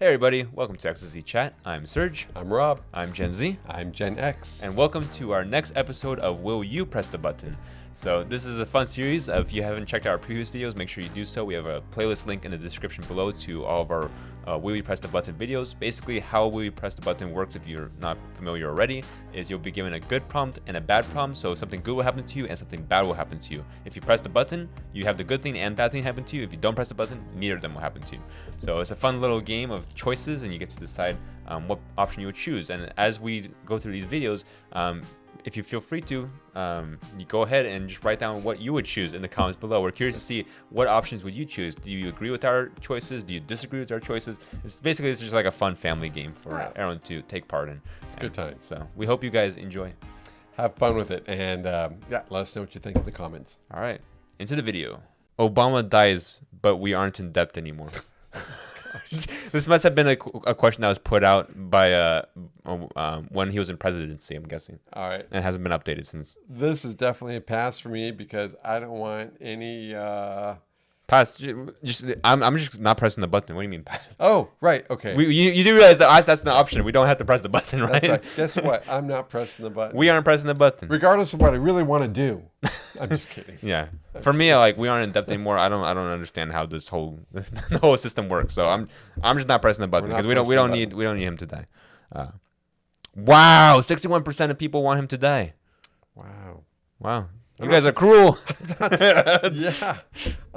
Hey everybody, welcome to XZ Chat. I'm Serge. I'm Rob. I'm Gen Z. I'm Gen X. And welcome to our next episode of Will You Press the Button? So this is a fun series. If you haven't checked out our previous videos, make sure you do so. We have a playlist link in the description below to all of our Will You Press the Button videos. Basically, how Will You Press the Button works, if you're not familiar already, is you'll be given a good prompt and a bad prompt. So something good will happen to you and something bad will happen to you. If you press the button, you have the good thing and bad thing happen to you. If you don't press the button, neither of them will happen to you. So it's a fun little game of choices, and you get to decide what option you would choose. And as we go through these videos, if you feel free to, you go ahead and just write down what you would choose in the comments below. We're curious to see what options would you choose. Do you agree with our choices? Do you disagree with our choices? It's just like a fun family game for everyone to take part in. It's a good time. So we hope you guys enjoy. Have fun with it, and let us know what you think in the comments. All right, into the video. Obama dies, but we aren't in debt anymore. This must have been a question that was put out by when he was in presidency, I'm guessing. All right. And it hasn't been updated since. This is definitely a pass for me because I don't want any... Pass. I'm just not pressing the button. What do you mean pass? Oh, right. Okay. You do realize that that's the option. We don't have to press the button, right? That's right. Guess what? I'm not pressing the button. We aren't pressing the button. Regardless of what I really want to do. I'm just kidding. Yeah. For me, we aren't in debt anymore. I don't understand how this whole the whole system works. So I'm just not pressing the button because we don't need him to die. Wow, 61% of people want him to die. Wow. You guys are cruel. Yeah.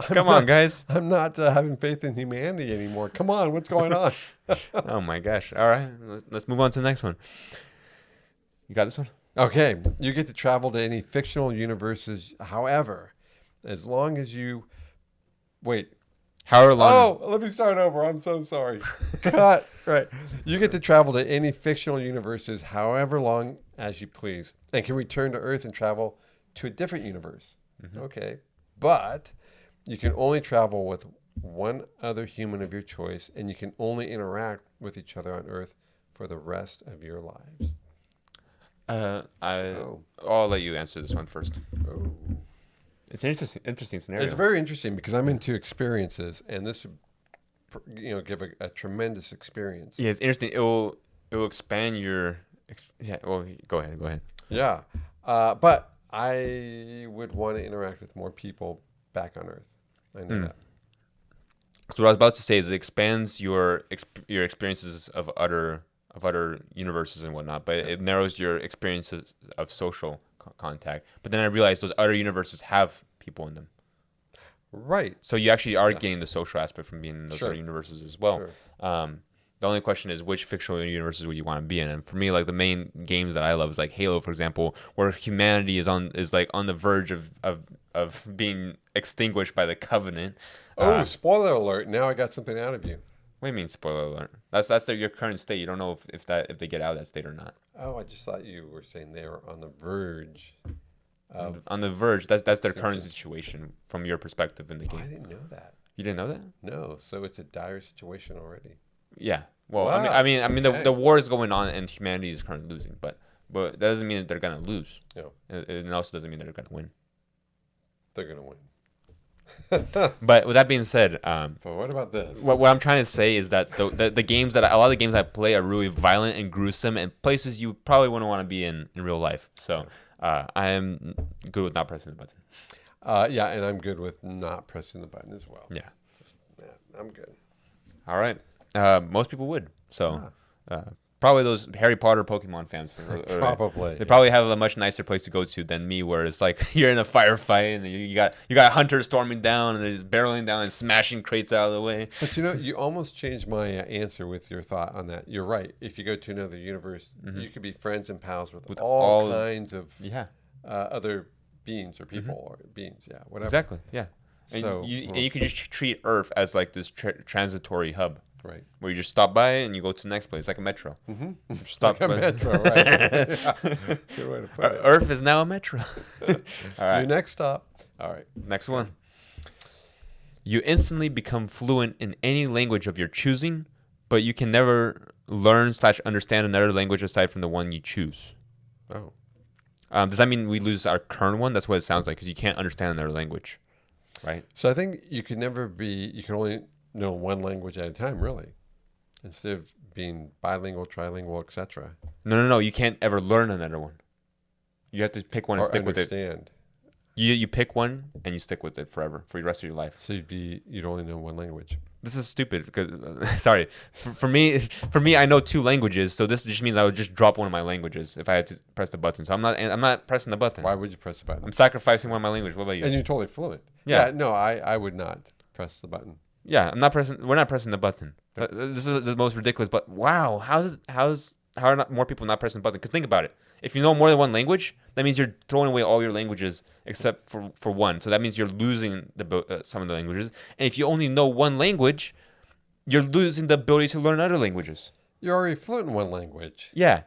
Come on, guys. I'm not having faith in humanity anymore. Come on. What's going on? Oh, my gosh. All right. Let's move on to the next one. You got this one? Okay. You get to travel to any fictional universes. However, as long as you... Wait. However long... Oh, let me start over. I'm so sorry. Cut. Right. You get to travel to any fictional universes however long as you please and can return to Earth and travel to a different universe. Mm-hmm. Okay. But you can only travel with one other human of your choice, and you can only interact with each other on Earth for the rest of your lives. I'll let you answer this one first. Oh. It's an interesting scenario. It's very interesting because I'm into experiences, and this would give a tremendous experience. Yeah, it's interesting. It will expand your... Yeah, well, go ahead. Yeah. But I would want to interact with more people back on Earth. I know that. So what I was about to say is it expands your experiences of other universes and whatnot, but it narrows your experiences of social contact. But then I realized those other universes have people in them. Right. So you actually are getting the social aspect from being in those other universes as well. Sure. The only question is which fictional universes would you want to be in? And for me, like the main games that I love is like Halo, for example, where humanity is on the verge of being extinguished by the Covenant. Oh, spoiler alert! Now I got something out of you. What do you mean, spoiler alert? That's your current state. You don't know if they get out of that state or not. Oh, I just thought you were saying they were on the verge. On the verge. That's their current situation from your perspective in the game. I didn't know that. You didn't know that? No. So it's a dire situation already. Yeah. Well, wow. I mean, the war is going on and humanity is currently losing, but that doesn't mean that they're gonna lose. No. It also doesn't mean that they're gonna win. They're gonna win. But with that being said, but what about this? What I'm trying to say is that the games that a lot of the games I play are really violent and gruesome and places you probably wouldn't want to be in real life. So I am good with not pressing the button. Yeah, and I'm good with not pressing the button as well. Yeah. I'm good. All right. Most people would. So probably those Harry Potter Pokemon fans. Probably. They probably have a much nicer place to go to than me, where it's like you're in a firefight and you got hunters storming down and they're just barreling down and smashing crates out of the way. But you almost changed my answer with your thought on that. You're right. If you go to another universe, you could be friends and pals with all kinds of other beings or people or beings. Yeah, whatever. Exactly. Yeah. And so you can just treat Earth as like this transitory hub. Right. Where you just stop by and you go to the next place, like a metro. Mm-hmm. Stop like a metro, right. Yeah. Good way to put it. Earth is now a metro. All right. Your next stop. All right. Next one. You instantly become fluent in any language of your choosing, but you can never learn/understand another language aside from the one you choose. Oh. Does that mean we lose our current one? That's what it sounds like, because you can't understand another language, right? So I think you can only know one language at a time, really. Instead of being bilingual, trilingual, etc. No. You can't ever learn another one. You have to pick one and Or stick with it. understand. You pick one and you stick with it forever for the rest of your life. So you'd only know one language. This is stupid. Because sorry, for me, I know 2 languages, so this just means I would just drop one of my languages if I had to press the button. So I'm not pressing the button. Why would you press the button? I'm sacrificing one of my language. What about you? And you're totally fluent. Yeah. No, I would not press the button. Yeah, I'm not pressing. We're not pressing the button. This is the most ridiculous. But wow, how are not more people not pressing the button? Because think about it. If you know more than one language, that means you're throwing away all your languages except for one. So that means you're losing some of the languages. And if you only know one language, you're losing the ability to learn other languages. You're already fluent in one language. Yeah.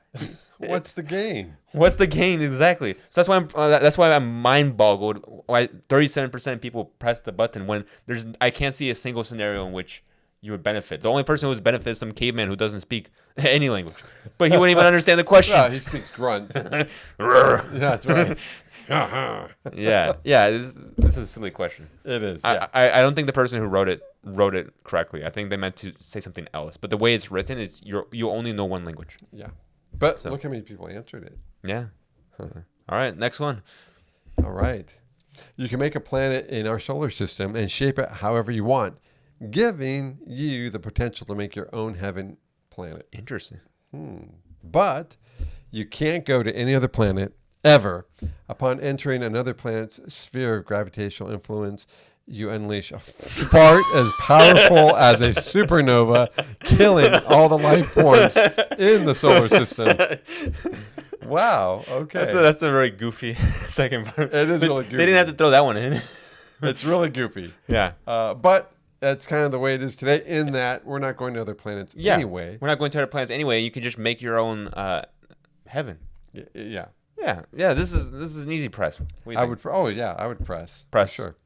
What's the gain? What's the gain exactly? So that's why I'm mind boggled. Why 37% of people press the button when I can't see a single scenario in which you would benefit. The only person who would benefit is some caveman who doesn't speak any language, but he wouldn't even understand the question. Yeah, he speaks grunt. Yeah, that's right. yeah. This is a silly question. It is. Yeah. I don't think the person who wrote it correctly. I think they meant to say something else. But the way it's written is you only know one language. Yeah. But look how many people answered it. Yeah. All right. Next one. All right. You can make a planet in our solar system and shape it however you want, giving you the potential to make your own heaven planet. Interesting. But you can't go to any other planet ever. Upon entering another planet's sphere of gravitational influence, you unleash a fart as powerful as a supernova, killing all the life forms in the solar system. Wow. Okay. That's a very goofy second part. It is really goofy. They didn't have to throw that one in. It's really goofy. Yeah. But that's kind of the way it is today, in that we're not going to other planets anyway. We're not going to other planets anyway. You can just make your own heaven. Yeah. Yeah. This is an easy press. What do you think? I would press. Press. Sure.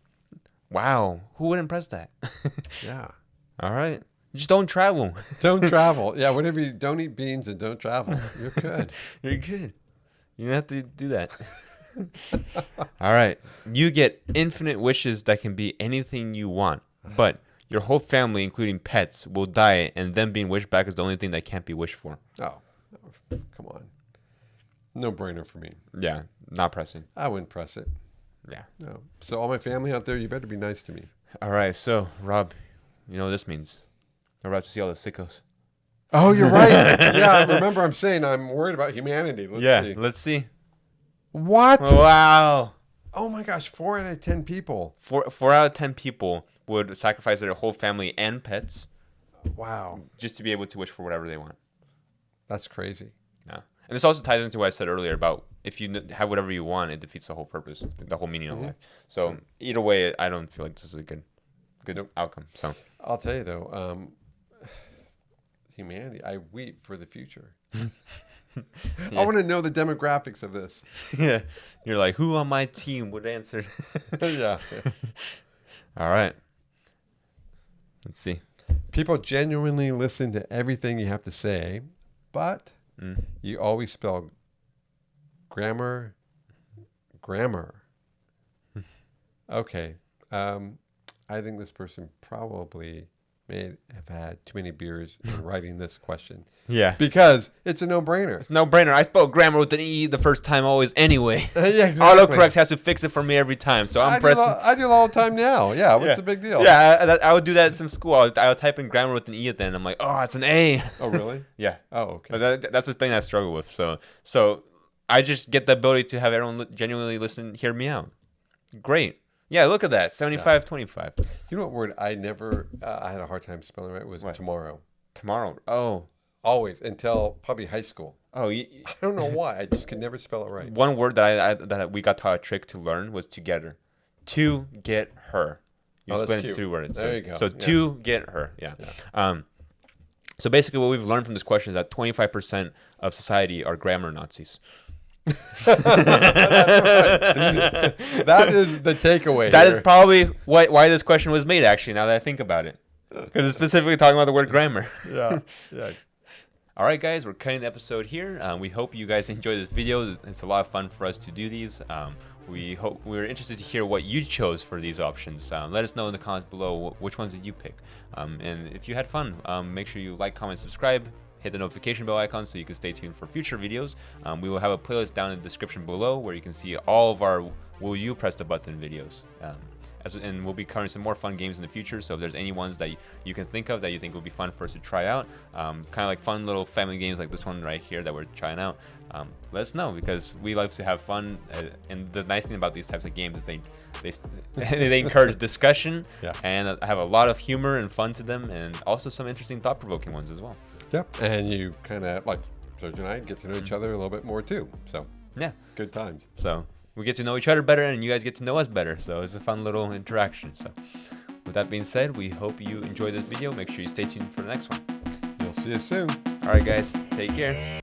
Wow. Who wouldn't press that? Yeah. All right. Just don't travel. Don't travel. Yeah, whatever you don't eat beans and don't travel. You're good. You're good. You don't have to do that. All right. You get infinite wishes that can be anything you want, but your whole family, including pets, will die, and them being wished back is the only thing that can't be wished for. Oh, come on. No brainer for me. Yeah, not pressing. I wouldn't press it. Yeah. No. So all my family out there, you better be nice to me. All right. So, Rob, you know what this means. We're about to see all the sickos. Oh, you're right. Yeah, remember I'm saying I'm worried about humanity. Let's see. What? Wow. Oh my gosh, 4 out of 10 people. 4 out of 10 people would sacrifice their whole family and pets. Wow. Just to be able to wish for whatever they want. That's crazy. Yeah. And this also ties into what I said earlier about if you have whatever you want, it defeats the whole purpose, the whole meaning of life. So either way, I don't feel like this is a good outcome. So I'll tell you though, humanity, I weep for the future. I want to know the demographics of this. Yeah. You're like, who on my team would answer? Yeah. All right. Let's see. People genuinely listen to everything you have to say, but you always spell grammar. Okay. I think this person probably may have had too many beers in writing this question. Yeah. Because it's a no-brainer. It's a no-brainer. I spelled grammar with an E the first time always anyway. Yeah, exactly. Autocorrect has to fix it for me every time. So I'm pressing. I do it all the time now. Yeah, what's the big deal? Yeah, I would do that since school. I would type in grammar with an E at the end. I'm like, oh, it's an A. Oh, really? Yeah. Oh, okay. But that's the thing I struggle with. So I just get the ability to have everyone genuinely hear me out. Great. Yeah, look at that. 75-25. You know what word I never, I had a hard time spelling right was tomorrow. Tomorrow. Oh. Always, until probably high school. Oh, I don't know why. I just could never spell it right. One word that we got taught a trick to learn was together. To get her. You split into 2 words. There you go. So to get her. Yeah. So basically what we've learned from this question is that 25% of society are grammar Nazis. That is the takeaway. That is probably why this question was made, actually, now that I think about it. Because it's specifically talking about the word grammar. Yeah. All right, guys, we're cutting the episode here. We hope you guys enjoyed this video. It's a lot of fun for us to do these. we're interested to hear what you chose for these options. Let us know in the comments below which ones did you pick. And if you had fun, make sure you like, comment, subscribe. Hit the notification bell icon so you can stay tuned for future videos. We will have a playlist down in the description below where you can see all of our Will You Press the Button videos. And we'll be covering some more fun games in the future, so if there's any ones that you can think of that you think would be fun for us to try out, kind of like fun little family games like this one right here that we're trying out, let us know, because we love to have fun, and the nice thing about these types of games is they encourage discussion, and have a lot of humor and fun to them, and also some interesting thought-provoking ones as well. Yep, and you kind of, like Serge and I, get to know each other a little bit more too, so yeah, good times. So we get to know each other better, and you guys get to know us better. So it's a fun little interaction. So with that being said, we hope you enjoyed this video. Make sure you stay tuned for the next one. We'll see you soon. All right, guys. Take care.